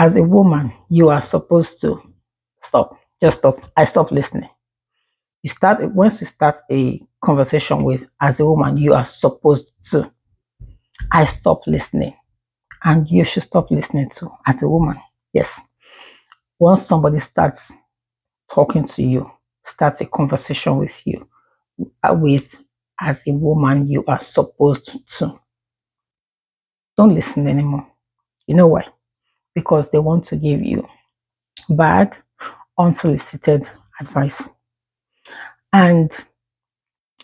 As a woman, you are supposed to stop. Just stop. I stop listening. You start once you start a conversation with as a woman, you are supposed to. I stop listening. And you should stop listening to as a woman. Yes. Once somebody starts talking to you, starts a conversation with you, with as a woman, you are supposed to. Don't listen anymore. You know why? Because they want to give you bad, unsolicited advice. And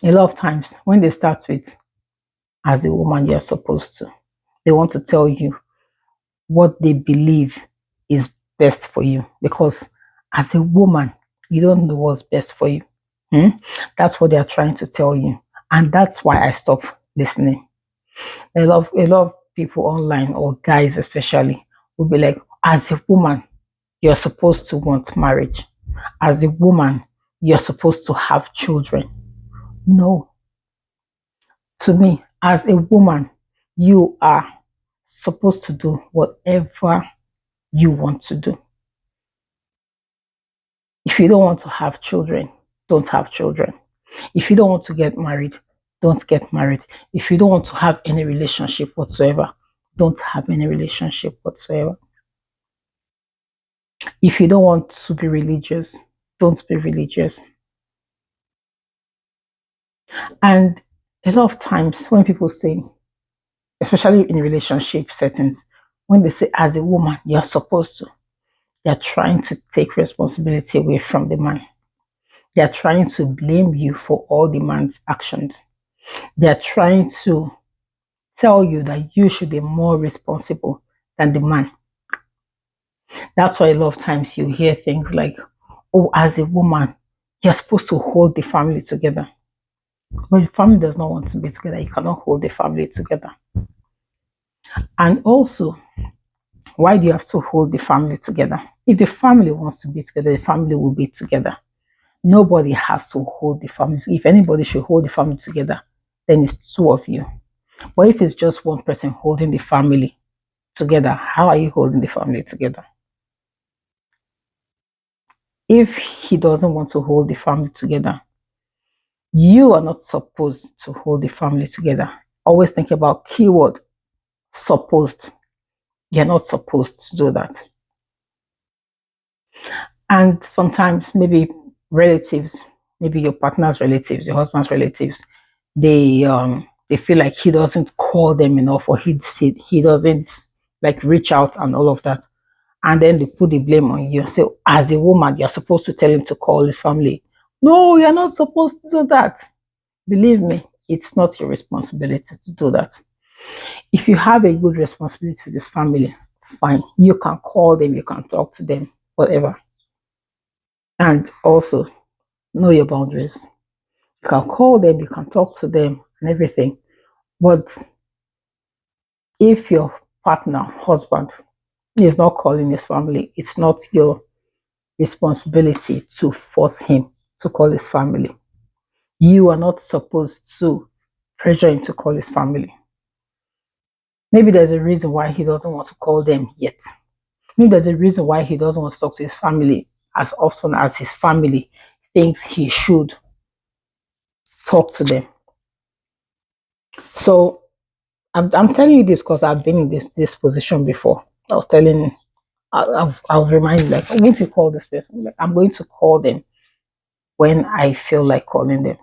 a lot of times, when they start with, as a woman, you're supposed to, they want to tell you what they believe is best for you. Because as a woman, you don't know what's best for you. Hmm? That's what they are trying to tell you. And that's why I stop listening. A lot of people online, or guys especially, will be like, as a woman, you're supposed to want marriage. As a woman, you're supposed to have children. No. To me, as a woman, you are supposed to do whatever you want to do. If you don't want to have children, don't have children. If you don't want to get married, don't get married. If you don't want to have any relationship whatsoever, don't have any relationship whatsoever. If you don't want to be religious, don't be religious. And a lot of times when people say, especially in relationship settings, when they say as a woman, you're supposed to, they're trying to take responsibility away from the man. They're trying to blame you for all the man's actions. They're trying to tell you that you should be more responsible than the man. That's why a lot of times you hear things like, oh, as a woman, you're supposed to hold the family together. But the family does not want to be together. You cannot hold the family together. And also, why do you have to hold the family together? If the family wants to be together, the family will be together. Nobody has to hold the family. If anybody should hold the family together, then it's two of you. But if it's just one person holding the family together, how are you holding the family together? If he doesn't want to hold the family together, you are not supposed to hold the family together. Always think about keyword supposed. You're not supposed to do that. And sometimes maybe relatives, maybe your partner's relatives, your husband's relatives, they feel like he doesn't call them enough, or he doesn't like reach out and all of that. And then they put the blame on you. So as a woman, you're supposed to tell him to call his family. No, you're not supposed to do that. Believe me, it's not your responsibility to do that. If you have a good responsibility with this family, fine. You can call them, you can talk to them, whatever. And also know your boundaries. You can call them, you can talk to them and everything. But if your partner, husband, is not calling his family, it's not your responsibility to force him to call his family. You are not supposed to pressure him to call his family. Maybe there's a reason why he doesn't want to call them yet. Maybe there's a reason why he doesn't want to talk to his family as often as his family thinks he should talk to them. So I'm telling you this because I've been in this position before. I was telling, I was reminded, like, I'm going to call this person. Like, I'm going to call them when I feel like calling them,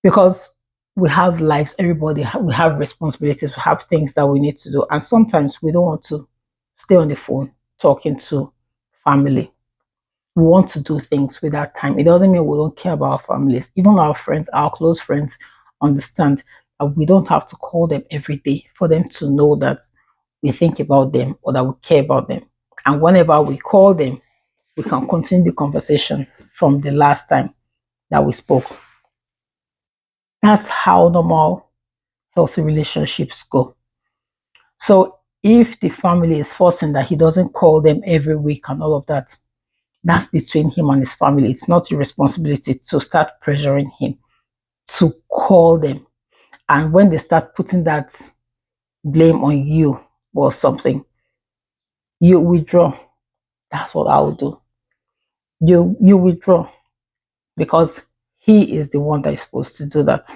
because we have lives. We have responsibilities. We have things that we need to do, and sometimes we don't want to stay on the phone talking to family. We want to do things with that time. It doesn't mean we don't care about our families. Even our friends, our close friends, understand that we don't have to call them every day for them to know that we think about them or that we care about them. And whenever we call them, we can continue the conversation from the last time that we spoke. That's how normal, healthy relationships go. So if the family is forcing that he doesn't call them every week and all of that, that's between him and his family. It's not your responsibility to start pressuring him to call them. And when they start putting that blame on you or something, You withdraw. That's what I will do. You withdraw because he is the one that is supposed to do that.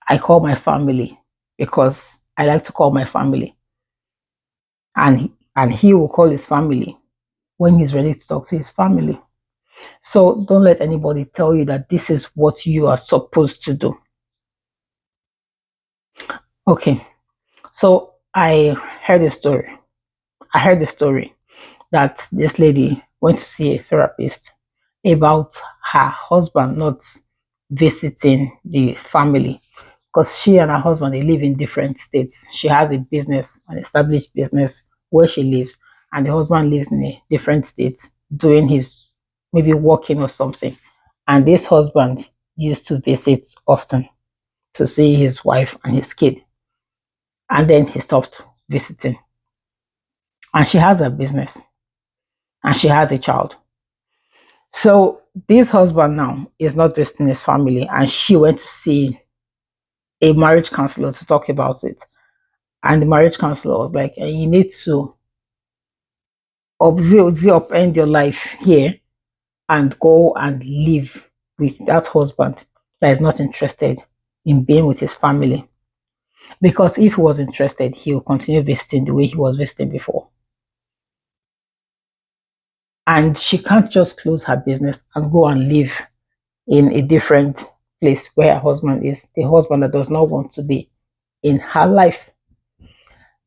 I call my family because I like to call my family, and he will call his family when he's ready to talk to his family. So don't let anybody tell you that this is what you are supposed to do. Okay, so I heard the story that this lady went to see a therapist about her husband not visiting the family because she and her husband they live in different states. She has a business, an established business where she lives, and the husband lives in a different state doing his maybe working or something. And this husband used to visit often to see his wife and his kid, and then he stopped visiting. And she has a business and she has a child. So this husband now is not visiting his family, and she went to see a marriage counselor to talk about it. And the marriage counselor was like, you need to upend your life here and go and live with that husband that is not interested in being with his family. Because if he was interested, he will continue visiting the way he was visiting before. And she can't just close her business and go and live in a different place where her husband is, the husband that does not want to be in her life.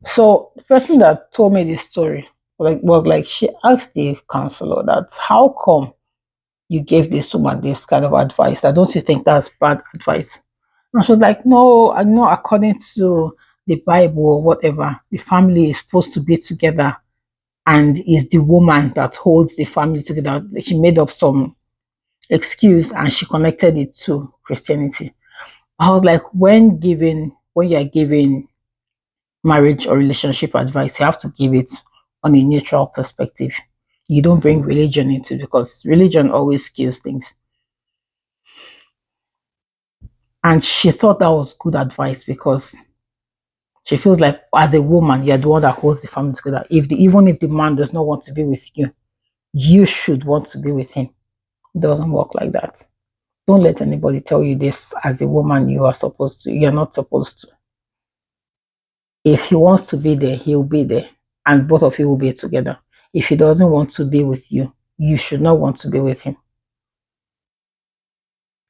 So the person that told me this story was like she asked the counselor that how come you gave this woman this kind of advice? That don't you think that's bad advice? And she was like, no, I know according to the Bible or whatever, the family is supposed to be together and is the woman that holds the family together. She made up some excuse and she connected it to Christianity. I was like, when you're giving marriage or relationship advice, you have to give it on a neutral perspective. You don't bring religion into it because religion always skews things. And she thought that was good advice because she feels like as a woman, you're the one that holds the family together. Even if the man does not want to be with you, you should want to be with him. It doesn't work like that. Don't let anybody tell you this as a woman you're not supposed to. If he wants to be there, he'll be there. And both of you will be together. If he doesn't want to be with you, you should not want to be with him.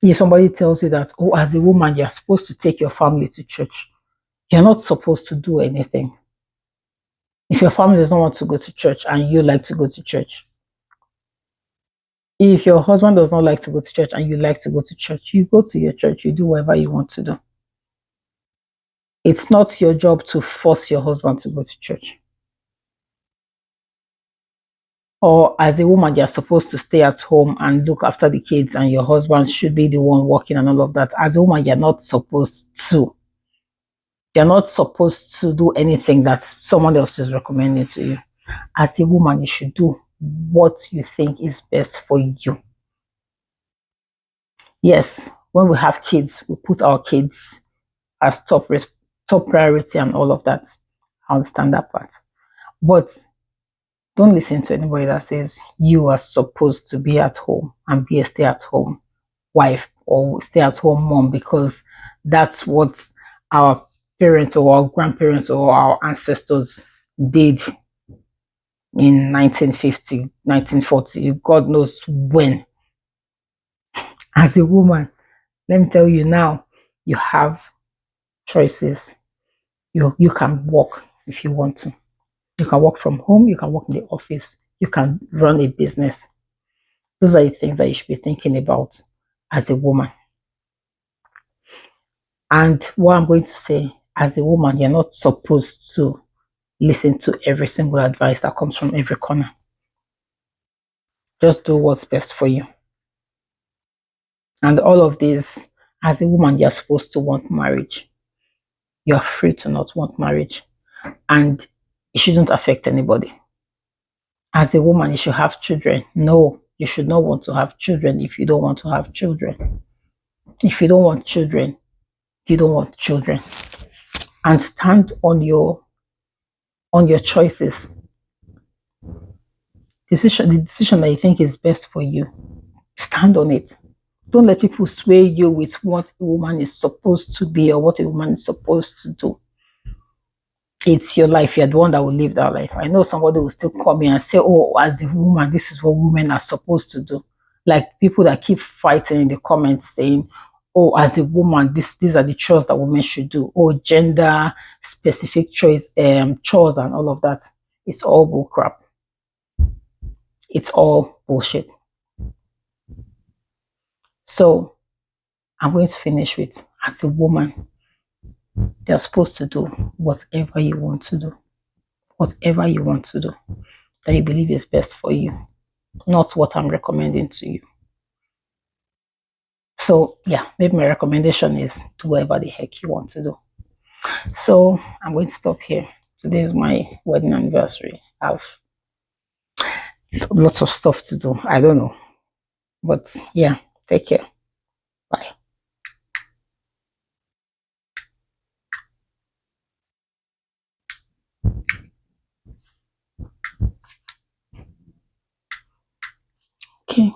If somebody tells you that, oh, as a woman, you're supposed to take your family to church, you're not supposed to do anything. If your family doesn't want to go to church and you like to go to church, if your husband does not like to go to church and you like to go to church, you go to your church, you do whatever you want to do. It's not your job to force your husband to go to church. Or as a woman, you're supposed to stay at home and look after the kids, and your husband should be the one working and all of that. As a woman, you're not supposed to. You're not supposed to do anything that someone else is recommending to you. As a woman, you should do what you think is best for you. Yes, when we have kids, we put our kids as top priority and all of that. I understand that part. But don't listen to anybody that says you are supposed to be at home and be a stay-at-home wife or stay-at-home mom because that's what our parents or our grandparents or our ancestors did in 1950, 1940, God knows when. As a woman, let me tell you now, you have choices. You can work if you want to. You can work from home, you can work in the office, you can run a business. Those are the things that you should be thinking about as a woman. And what I'm going to say, as a woman, you're not supposed to listen to every single advice that comes from every corner. Just do what's best for you. And all of this, as a woman, you're supposed to want marriage. You're free to not want marriage. And it shouldn't affect anybody. As a woman, you should have children. No, you should not want to have children if you don't want to have children. If you don't want children, you don't want children. And stand on your choices. the decision that you think is best for you, stand on it. Don't let people sway you with what a woman is supposed to be or what a woman is supposed to do. It's your life. You're the one that will live that life. I know somebody will still come in and say, oh, as a woman, this is what women are supposed to do. Like people that keep fighting in the comments saying, oh, as a woman, these are the chores that women should do. Oh, gender specific chores and all of that. It's all bull crap. It's all bullshit. So I'm going to finish with, as a woman, you're supposed to do whatever you want to do. Whatever you want to do that you believe is best for you, not what I'm recommending to you. So yeah, maybe my recommendation is do whatever the heck you want to do. So I'm going to stop here. Today is my wedding anniversary. I have lots of stuff to do. I don't know. But yeah, take care. Bye. Okay.